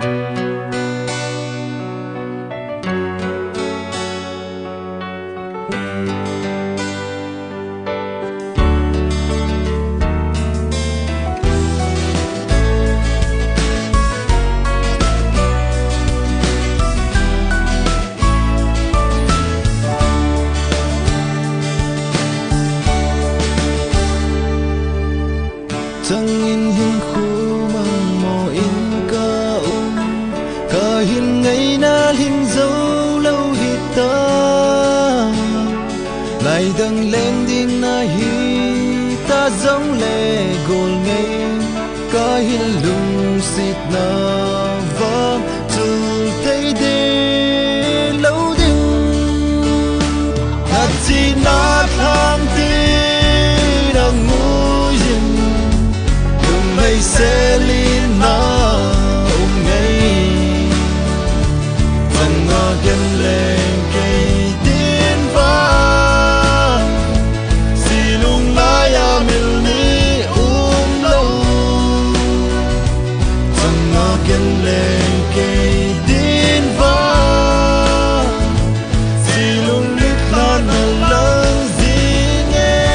Chẳng in hin khu mang mò in ca hin ngày na hin dấu lâu hít ta lại đằng lên đinh na hi ta giống lệ gồm ngày ca hin lung xịt na vang từ tay đê lâu đinh hạt chi na tham ti đang ngồi yên mây sẽ lên na ôm ngay phần ngõ gần lên cây tiến vang xì lung lai à mil ni lâu phần ngõ gần lên cây tiến vang xì lung nít lan lần gì nghe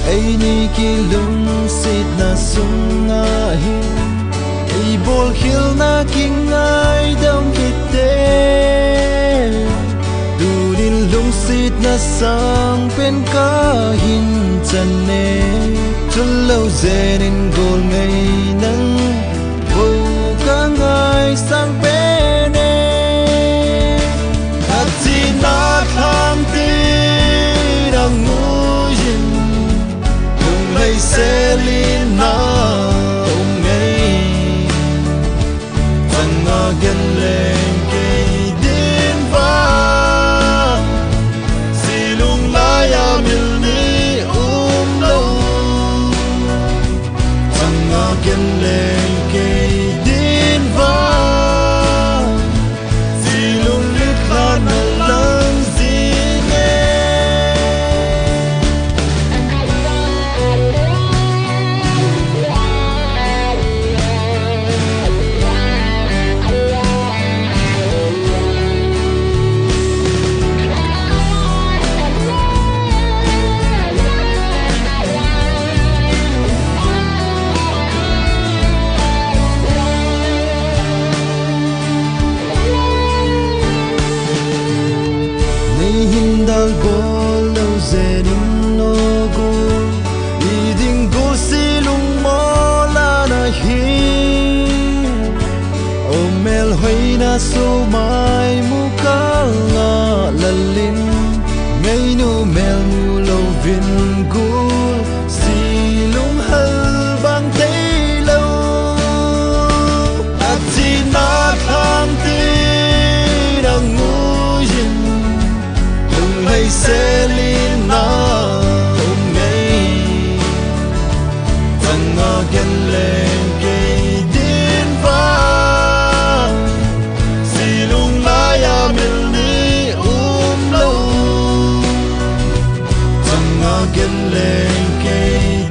ai ni ki lung sit na sung nga hi ai bol khil na king ai dam kite du din lung sit na sang pen ka hin chan ne chul lo zen in gol ngai nang vô ka ngai sang pe ne at chi na tham ti đang ngồi yên mây sẽ lên na ôm ngay phần ngõ gần lên cây đến vang xì lung lai à mil ni lâu phần ngõ gần lên cây đến vang xì lung lít lan lần gì nghe hin dal bol lâu zen in no go i ding go si lung mo la na hi o mel hoi na so mai mu ka nga lalin ngay nu mel mu lo vin gul si lung hal bang tay lâu at chi na tham ti đang ngồi yên mây sẽ lên na ôm ngay phần ngõ gần lên cây đến vang xì lung lai à mil ni lâu phần ngõ gần lên cây